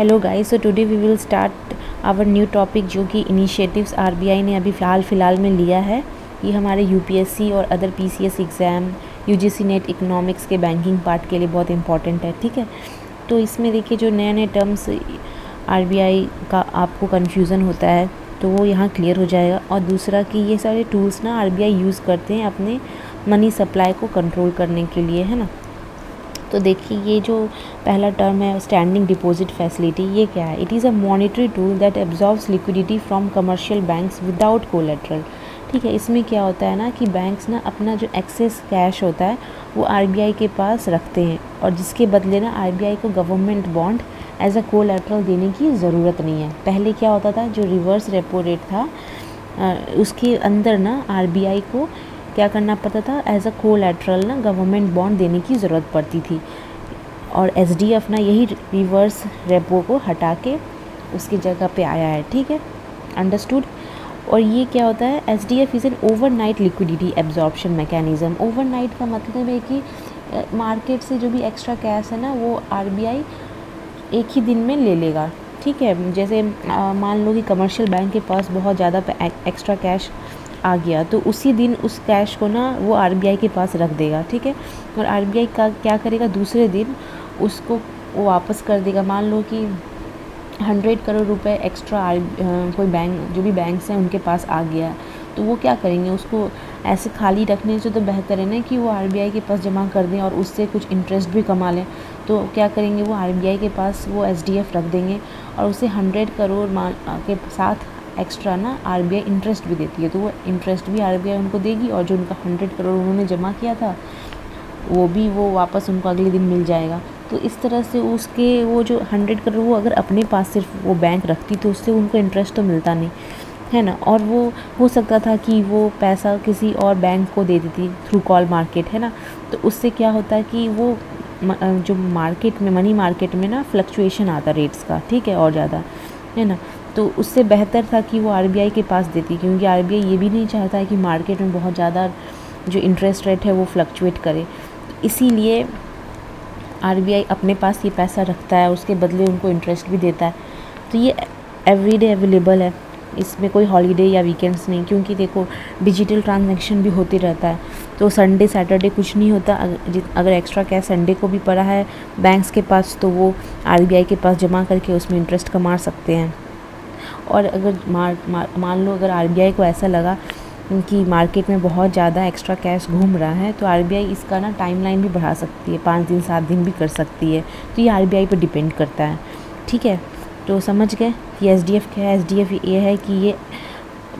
Hello guys, so today we will start our new topic जो कि initiatives RBI ने अभी फ़िलहाल में लिया है। ये हमारे यूपीएससी और other PCS exam, UGC net economics के बैंकिंग पार्ट के लिए बहुत इंपॉर्टेंट है। ठीक है, तो इसमें देखिए जो नए नए टर्म्स आरबीआई का आपको कन्फ्यूज़न होता है तो वो यहाँ क्लियर हो जाएगा। और दूसरा कि ये सारे टूल्स ना आरबीआई यूज़ करते हैं अपने मनी सप्लाई को कंट्रोल करने के लिए, है ना। तो देखिए ये जो पहला टर्म है स्टैंडिंग डिपॉजिट फैसिलिटी, ये क्या है? It is a monetary tool that absorbs liquidity from commercial banks without collateral. ठीक है, इसमें क्या होता है ना कि बैंक्स ना अपना जो एक्सेस कैश होता है वो आरबीआई के पास रखते हैं और जिसके बदले ना आरबीआई को government bond as a collateral देने की ज़रूरत नहीं है। पहले क्या होता था, जो रिवर्स रेपो रेट था उसके अंदर ना आरबीआई को क्या करना पड़ता था, एज अ कोलैटरल ना गवर्नमेंट बॉन्ड देने की ज़रूरत पड़ती थी। और एसडीएफ ना यही रिवर्स रेपो को हटा के उसकी जगह पे आया है। ठीक है, अंडरस्टूड। और ये क्या होता है, SDF is an overnight liquidity absorption mechanism. Overnight का मतलब है कि मार्केट से जो भी एक्स्ट्रा कैश है ना वो आरबीआई एक ही दिन में ले लेगा। ठीक है, जैसे मान लो कि कमर्शियल बैंक के पास बहुत ज़्यादा एक्स्ट्रा कैश आ गया तो उसी दिन उस कैश को ना वो आरबीआई के पास रख देगा। ठीक है, और आरबीआई का क्या करेगा, दूसरे दिन उसको वो वापस कर देगा। मान लो कि 100 करोड़ रुपए एक्स्ट्रा कोई बैंक, जो भी बैंक्स हैं उनके पास आ गया तो वो क्या करेंगे, उसको ऐसे खाली रखने से तो बेहतर है ना कि वो आरबीआई के पास जमा कर दें और उससे कुछ इंटरेस्ट भी कमा लें। तो क्या करेंगे, वो आरबीआई के पास वो एसडीएफ रख देंगे और उसे 100 करोड़ के साथ एक्स्ट्रा ना आरबीआई इंटरेस्ट भी देती है, तो वो इंटरेस्ट भी आरबीआई उनको देगी और जो उनका 100 करोड़ उन्होंने जमा किया था वो वापस उनको अगले दिन मिल जाएगा। तो इस तरह से उसके वो जो 100 करोड़ वो अगर अपने पास सिर्फ वो बैंक रखती तो उससे उनको इंटरेस्ट तो मिलता नहीं, है ना। और वो हो सकता था कि वो पैसा किसी और बैंक को दे देती थ्रू कॉल मार्केट, है ना। तो उससे क्या होता है कि वो जो मार्केट में, मनी मार्केट में ना फ्लक्चुएशन आता रेट्स का, ठीक है, और ज़्यादा, है ना। तो उससे बेहतर था कि वो आरबीआई के पास देती, क्योंकि आरबीआई ये भी नहीं चाहता है कि मार्केट में बहुत ज़्यादा जो इंटरेस्ट रेट है वो फ्लक्चुएट करे। इसीलिए आरबीआई अपने पास ये पैसा रखता है, उसके बदले उनको इंटरेस्ट भी देता है। तो ये एवरीडे अवेलेबल है, इसमें कोई हॉलीडे या वीकेंड्स नहीं, क्योंकि देखो डिजिटल ट्रांजैक्शन भी होते रहता है। तो संडे सैटरडे कुछ नहीं होता। अगर एक्स्ट्रा कैश संडे को भी पड़ा है बैंक्स के पास तो वो आरबीआई के पास जमा करके उसमें इंटरेस्ट कमा सकते हैं। और अगर मान लो अगर आरबीआई को ऐसा लगा कि मार्केट में बहुत ज़्यादा एक्स्ट्रा कैश घूम रहा है तो आरबीआई इसका ना टाइमलाइन भी बढ़ा सकती है, 5 दिन 7 दिन भी कर सकती है। तो ये आरबीआई पर डिपेंड करता है। ठीक है, तो समझ गए कि एसडीएफ क्या है। एसडीएफ ये है कि ये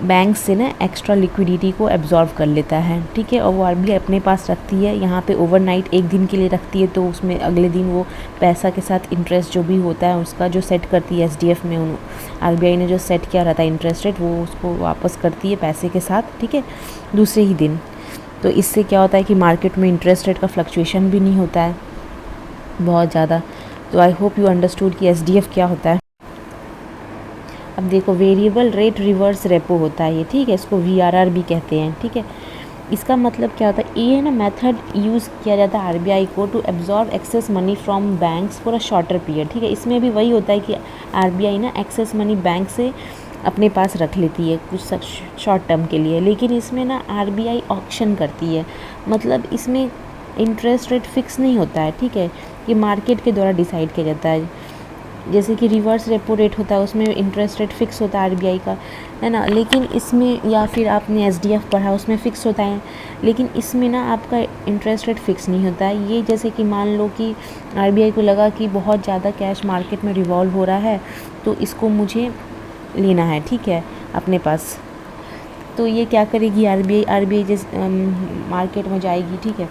बैंक से ना एक्स्ट्रा लिक्विडिटी को एब्जॉर्व कर लेता है। ठीक है, और वो आरबीआई अपने पास रखती है, यहाँ पे ओवरनाइट एक दिन के लिए रखती है, तो उसमें अगले दिन वो पैसा के साथ इंटरेस्ट जो भी होता है उसका जो सेट करती है एसडीएफ में, आरबीआई ने जो सेट किया रहता है इंटरेस्ट रेट वो उसको वापस करती है पैसे के साथ। ठीक है, दूसरे ही दिन। तो इससे क्या होता है कि मार्केट में इंटरेस्ट रेट का फ्लक्चुएशन भी नहीं होता है बहुत ज़्यादा। तो आई होप यू अंडरस्टूड कि एसडीएफ क्या होता है। अब देखो वेरिएबल रेट रिवर्स रेपो होता है ये, ठीक है, इसको वीआरआर भी कहते हैं। ठीक है, इसका मतलब क्या होता है, ये ना मेथड यूज़ किया जाता है आरबीआई को to absorb excess money from banks for a shorter period. ठीक है, इसमें भी वही होता है कि आरबीआई ना एक्सेस मनी बैंक से अपने पास रख लेती है कुछ शॉर्ट टर्म के लिए, लेकिन इसमें ना आरबीआई ऑक्शन करती है। मतलब इसमें इंटरेस्ट रेट फिक्स नहीं होता है। ठीक है, ये मार्केट के द्वारा डिसाइड किया जाता है। जैसे कि रिवर्स रेपो रेट होता है उसमें इंटरेस्ट रेट फिक्स होता है आरबीआई का, है ना। लेकिन इसमें, या फिर आपने एसडीएफ पढ़ा उसमें फ़िक्स होता है, लेकिन इसमें ना आपका इंटरेस्ट रेट फिक्स नहीं होता है। ये जैसे कि मान लो कि आरबीआई को लगा कि बहुत ज़्यादा कैश मार्केट में रिवॉल्व हो रहा है तो इसको मुझे लेना है, ठीक है, अपने पास। तो ये क्या करेगी आरबीआई जैसे मार्केट में जाएगी, ठीक है,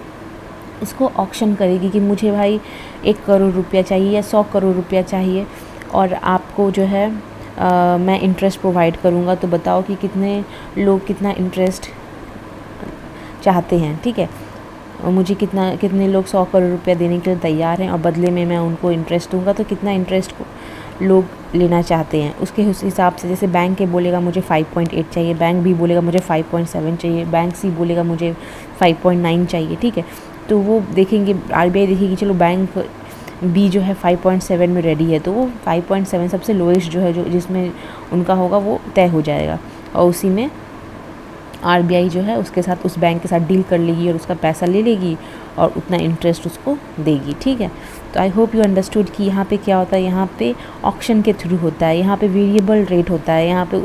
इसको ऑक्शन करेगी कि मुझे भाई 1 करोड़ रुपया चाहिए या 100 करोड़ रुपया चाहिए और आपको जो है मैं इंटरेस्ट प्रोवाइड करूँगा। तो बताओ कि कितने लोग कितना इंटरेस्ट चाहते हैं। ठीक है, और मुझे कितने लोग 100 करोड़ रुपया देने के लिए तैयार हैं और बदले में मैं उनको इंटरेस्ट दूंगा। तो कितना इंटरेस्ट लोग लेना चाहते हैं उसके हिसाब से, जैसे बैंक के बोलेगा मुझे 5.8 चाहिए, बैंक भी बोलेगा मुझे 5.7 चाहिए, बैंक सी बोलेगा मुझे 5.9 चाहिए। ठीक है, तो वो देखेंगे, आरबीआई देखेगी चलो बैंक बी जो है 5.7 में रेडी है, तो वो 5.7 सबसे लोएस्ट जो है, जो जिसमें उनका होगा वो तय हो जाएगा, और उसी में आरबीआई जो है उसके साथ, उस बैंक के साथ डील कर लेगी और उसका पैसा ले लेगी और उतना इंटरेस्ट उसको देगी। ठीक है, तो आई होप यू अंडरस्टूड कि यहाँ पे क्या होता है, यहाँ पे ऑक्शन के थ्रू होता है, यहाँ पे वेरिएबल रेट होता है, यहाँ पे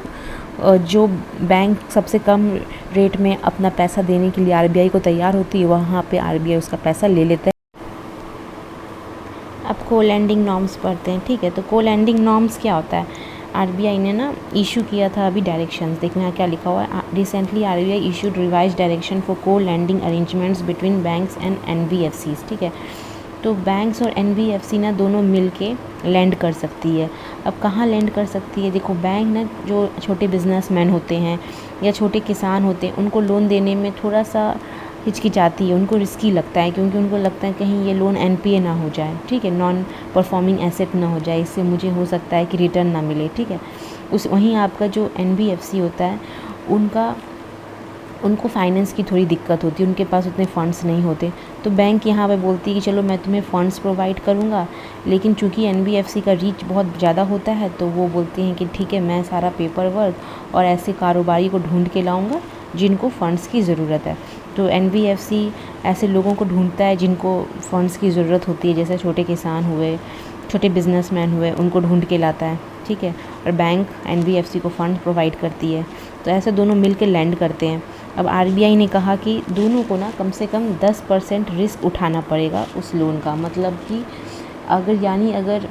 जो बैंक सबसे कम रेट में अपना पैसा देने के लिए आरबीआई को तैयार होती है, वहाँ पे आरबीआई उसका पैसा ले लेता है। अब को लैंडिंग नॉर्म्स पढ़ते हैं। ठीक है, तो को लैंडिंग नॉर्म्स क्या होता है, आरबीआई ने ना इशू किया था अभी डायरेक्शंस, देखना यहाँ क्या लिखा हुआ है। Recently RBI issued revise direction for co lending arrangements between banks and NBFCs. ठीक है, तो बैंक्स और एनबीएफसी ना दोनों मिल के लैंड कर सकती है। अब कहाँ लैंड कर सकती है, देखो बैंक ना जो छोटे बिजनेसमैन होते हैं या छोटे किसान होते हैं, उनको लोन देने में थोड़ा सा हिचकिचाती है, उनको रिस्की लगता है, क्योंकि उनको लगता है कहीं ये लोन एनपीए ना हो जाए। ठीक है, नॉन परफॉर्मिंग एसेट ना हो जाए, इससे मुझे हो सकता है कि रिटर्न ना मिले। ठीक है, वहीं आपका जो एनबीएफसी होता है, उनको फाइनेंस की थोड़ी दिक्कत होती है, उनके पास उतने फ़ंड्स नहीं होते, तो बैंक यहाँ पे बोलती है कि चलो मैं तुम्हें फ़ंड्स प्रोवाइड करूँगा, लेकिन चूंकि एनबीएफसी का रीच बहुत ज़्यादा होता है, तो वो बोलते हैं कि ठीक है, मैं सारा पेपर वर्क और ऐसे कारोबारी को ढूंढ के लाऊँगा जिनको फ़ंड्स की ज़रूरत है। तो एनबीएफसी ऐसे लोगों को ढूंढता है जिनको फ़ंड्स की ज़रूरत होती है, जैसे छोटे किसान हुए, छोटे बिजनेसमैन हुए, उनको ढूंढ के लाता है। ठीक है, और बैंक एनबीएफसी को फ़ंड प्रोवाइड करती है, तो ऐसे दोनों मिल के लैंड करते हैं। अब आरबीआई ने कहा कि दोनों को ना कम से कम 10% रिस्क उठाना पड़ेगा उस लोन का, मतलब कि अगर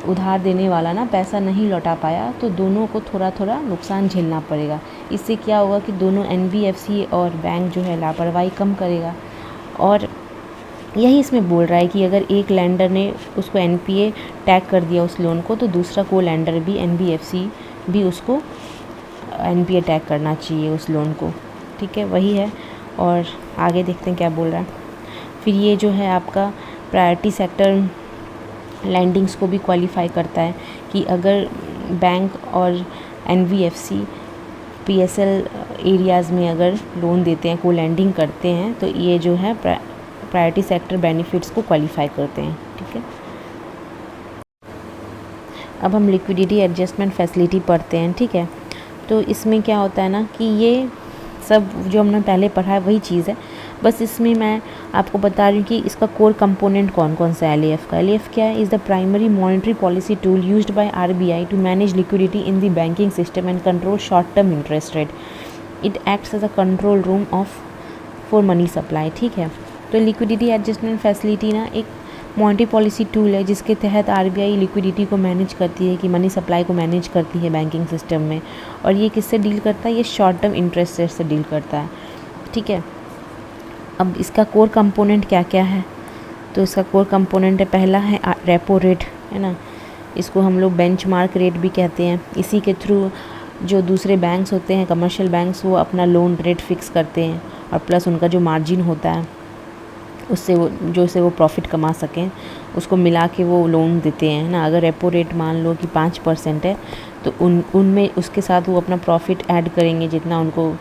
उधार देने वाला ना पैसा नहीं लौटा पाया, तो दोनों को थोड़ा थोड़ा नुकसान झेलना पड़ेगा। इससे क्या होगा कि दोनों एनबीएफसी और बैंक जो है लापरवाही कम करेगा, और यही इसमें बोल रहा है कि अगर एक लैंडर ने उसको एनपीए टैग कर दिया उस लोन को, तो दूसरा को लैंडर भी एनबीएफसी भी उसको एनपीए टैग करना चाहिए उस लोन को। ठीक है, वही है, और आगे देखते हैं क्या बोल रहा है। फिर ये जो है आपका प्रायोरिटी सेक्टर लैंडिंग्स को भी क्वालिफाई करता है कि अगर बैंक और एनबीएफसी पीएसएल एरियाज़ में अगर लोन देते हैं, को लैंडिंग करते हैं, तो ये जो है प्रायोरिटी सेक्टर बेनिफिट्स को क्वालिफाई करते हैं। ठीक है, अब हम लिक्विडिटी एडजस्टमेंट फैसिलिटी पढ़ते हैं। ठीक है, तो इसमें क्या होता है ना कि ये सब जो हमने पहले पढ़ा है वही चीज़ है, बस इसमें मैं आपको बता रही हूँ कि इसका कोर कंपोनेंट कौन कौन सा है। एलएएफ का, एलएएफ क्या है, is the primary monetary policy tool used by RBI to manage liquidity in the banking system and control short term interest rate. It acts as a control room for money supply. ठीक है, तो liquidity adjustment facility ना एक monetary policy tool है जिसके तहत RBI liquidity को manage करती है, कि मनी सप्लाई को मैनेज करती है बैंकिंग सिस्टम में, और ये किससे डील करता है, ये शॉर्ट टर्म इंटरेस्ट रेट से डील करता है। ठीक है, अब इसका कोर कंपोनेंट क्या क्या है, तो इसका कोर कंपोनेंट है, पहला है रेपो रेट, है ना, इसको हम लोग बेंचमार्क रेट भी कहते हैं। इसी के थ्रू जो दूसरे बैंक्स होते हैं, कमर्शियल बैंक्स, वो अपना लोन रेट फिक्स करते हैं, और प्लस उनका जो मार्जिन होता है उससे वो प्रॉफिट कमा सकें, उसको मिला के वो लोन देते हैं ना। अगर रेपो रेट मान लो कि 5% है, तो उनमें उसके साथ वो अपना प्रॉफिट ऐड करेंगे, जितना उनको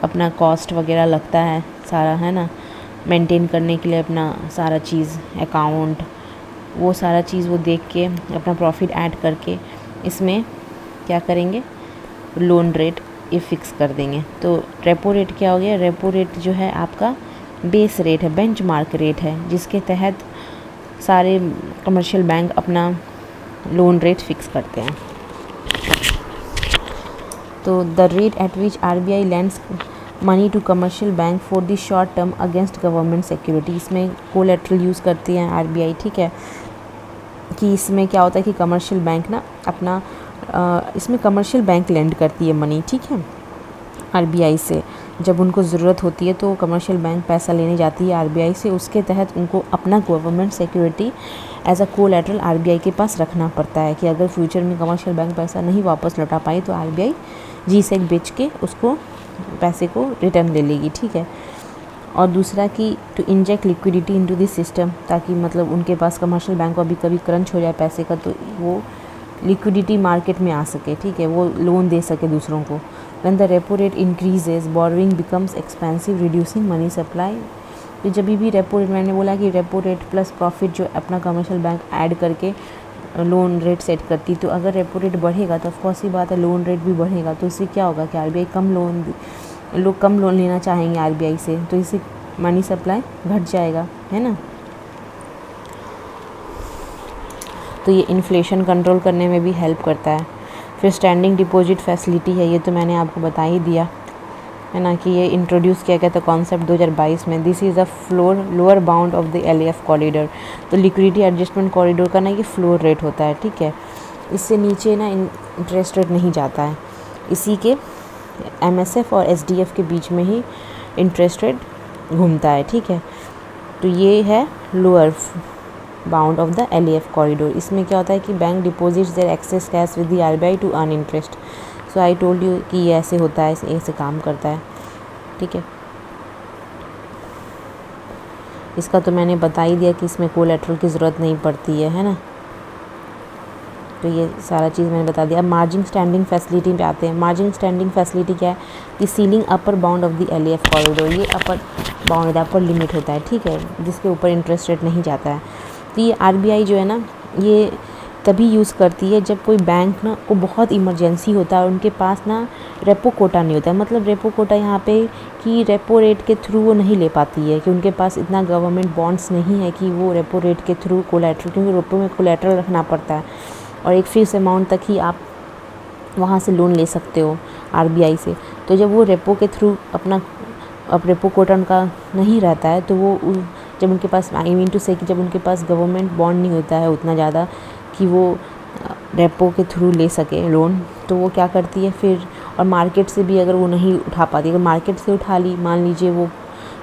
अपना कॉस्ट वगैरह लगता है सारा, है ना, मेंटेन करने के लिए अपना सारा चीज़, अकाउंट, वो सारा चीज़ वो देख के अपना प्रॉफिट ऐड करके इसमें क्या करेंगे, लोन रेट ये फिक्स कर देंगे। तो रेपो रेट क्या हो गया, रेपो रेट जो है आपका बेस रेट है, बेंचमार्क रेट है, जिसके तहत सारे कमर्शियल बैंक अपना लोन रेट फिक्स करते हैं। तो the rate at which RBI lends money to commercial bank for the short term against government security, इसमें कोलैटरल यूज़ करती है आरबीआई। ठीक है, कि इसमें क्या होता है कि कमर्शियल बैंक ना अपना इसमें कमर्शियल बैंक लेंड करती है मनी। ठीक है, आरबीआई से जब उनको ज़रूरत होती है तो कमर्शियल बैंक पैसा लेने जाती है आरबीआई से, उसके तहत उनको अपना government security as a collateral RBI के पास रखना पड़ता है, कि अगर फ्यूचर में कमर्शियल बैंक पैसा नहीं वापस लौटा पाई तो आरबीआई जीसेक बेच के उसको पैसे को रिटर्न ले लेगी। ठीक है, और दूसरा कि to inject liquidity into the system, ताकि मतलब उनके पास कमर्शियल बैंक को अभी कभी क्रंच हो जाए पैसे का, तो वो लिक्विडिटी मार्केट में आ सके। ठीक है, वो लोन दे सके दूसरों को। When the repo rate increases borrowing becomes expensive reducing money supply तो जब भी रेपो रेट, मैंने बोला कि रेपो रेट प्लस प्रॉफिट जो अपना कमर्शियल बैंक ऐड करके लोन रेट सेट करती, तो अगर रेपो रेट बढ़ेगा तो ऑफकोर्स ही बात है लोन रेट भी बढ़ेगा। तो इससे क्या होगा कि आरबीआई लोग कम लोन लेना चाहेंगे आरबीआई से, तो इससे मनी सप्लाई घट जाएगा, है ना। तो ये इन्फ्लेशन कंट्रोल करने में भी हेल्प करता है। फिर स्टैंडिंग डिपॉजिट फैसिलिटी है, ये तो मैंने आपको बता ही दिया, है ना, कि ये इंट्रोड्यूस किया गया था कॉन्सेप्ट 2022 में। This is a lower bound of the LAF corridor. तो लिक्विडिटी एडजस्टमेंट कॉरिडोर का ना ये फ्लोर रेट होता है, ठीक है। इससे नीचे ना इंटरेस्ट रेट नहीं जाता है, इसी के एमएसएफ और एसडीएफ के बीच में ही इंटरेस्ट रेट घूमता है, ठीक है। तो ये है lower bound of the LAF corridor. इसमें क्या होता है कि bank deposits their excess cash with the RBI to earn interest. So I told you कि ये ऐसे होता है, ऐसे काम करता है, ठीक है। इसका तो मैंने बता ही दिया कि इसमें कोलैटरल की ज़रूरत नहीं पड़ती है ना। तो ये सारा चीज़ मैंने बता दिया। अब मार्जिन स्टैंडिंग फैसिलिटी पे आते हैं। मार्जिन स्टैंडिंग फैसिलिटी क्या है कि ceiling upper bound of the LAF corridor, ये अपर बाउंड, अपर लिमिट होता है, ठीक है, जिसके ऊपर इंटरेस्ट रेट नहीं जाता है। तो ये आरबीआई जो है ना, ये तभी यूज़ करती है जब कोई बैंक ना को बहुत इमरजेंसी होता है और उनके पास ना रेपो कोटा नहीं होता है। मतलब रेपो कोटा यहाँ पे कि रेपो रेट के थ्रू वो नहीं ले पाती है, कि उनके पास इतना गवर्नमेंट बॉन्ड्स नहीं है कि वो रेपो रेट के थ्रू कोलैटरल, क्योंकि रेपो में कोलैटरल रखना पड़ता है और एक फिक्स अमाउंट तक ही आप वहाँ से लोन ले सकते हो आरबीआई से। तो जब वो रेपो के थ्रू अपना अब रेपो कोटा उनका नहीं रहता है, तो वो जब उनके पास, आई मीन टू से कि जब उनके पास गवर्नमेंट बॉन्ड नहीं होता है उतना ज़्यादा कि वो रेपो के थ्रू ले सके लोन, तो वो क्या करती है फिर, और मार्केट से भी अगर वो नहीं उठा पाती, अगर मार्केट से उठा ली, मान लीजिए वो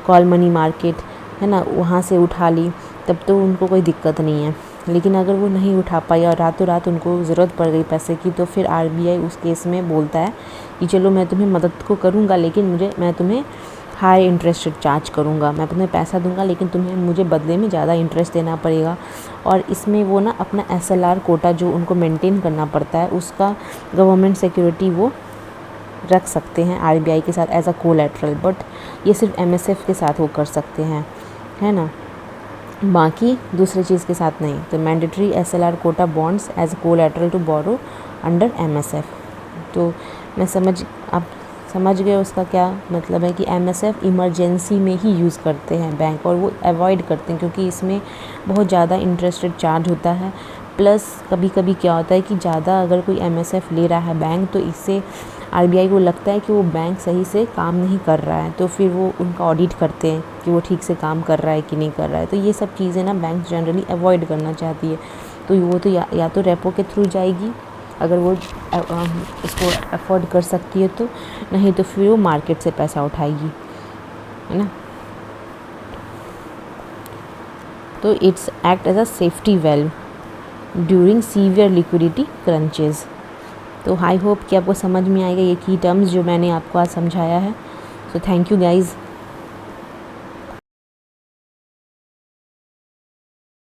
कॉल मनी मार्केट है ना, वहाँ से उठा ली, तब तो उनको कोई दिक्कत नहीं है। लेकिन अगर वो नहीं उठा पाई और रातों रात उनको ज़रूरत पड़ गई पैसे की, तो फिर आरबीआई उस केस में बोलता है कि चलो मैं तुम्हें मदद को करूँगा, लेकिन मैं तुम्हें हाई इंटरेस्ट रेट चार्ज करूँगा, मैं तुम्हें पैसा दूंगा लेकिन तुम्हें मुझे बदले में ज़्यादा इंटरेस्ट देना पड़ेगा। और इसमें वो ना अपना एसएलआर कोटा जो उनको मेंटेन करना पड़ता है, उसका गवर्नमेंट सिक्योरिटी वो रख सकते हैं आरबीआई के साथ एज अ कोलैटरल, बट ये सिर्फ एमएसएफ के साथ वो कर सकते हैं, है ना, बाकी दूसरे चीज़ के साथ नहीं। तो mandatory SLR quota bonds as collateral to borrow under MSF. तो आप समझ गए उसका क्या मतलब है कि एमएसएफ इमरजेंसी में ही यूज़ करते हैं बैंक, और वो अवॉइड करते हैं क्योंकि इसमें बहुत ज़्यादा इंटरेस्ट रेट चार्ज होता है। प्लस कभी कभी क्या होता है कि ज़्यादा अगर कोई एमएसएफ ले रहा है बैंक, तो इससे आरबीआई को लगता है कि वो बैंक सही से काम नहीं कर रहा है, तो फिर वो उनका ऑडिट करते हैं कि वो ठीक से काम कर रहा है कि नहीं कर रहा है। तो ये सब चीज़ें ना बैंक जनरली अवॉइड करना चाहती है। तो वो तो या तो रेपो के थ्रू जाएगी अगर वो इसको अफोर्ड कर सकती है, तो नहीं तो फिर वो मार्केट से पैसा उठाएगी, है ना। तो it's act as a safety valve during severe liquidity crunches. तो आई होप कि आपको समझ में आएगा ये की टर्म्स जो मैंने आपको आज समझाया है। So thank you guys.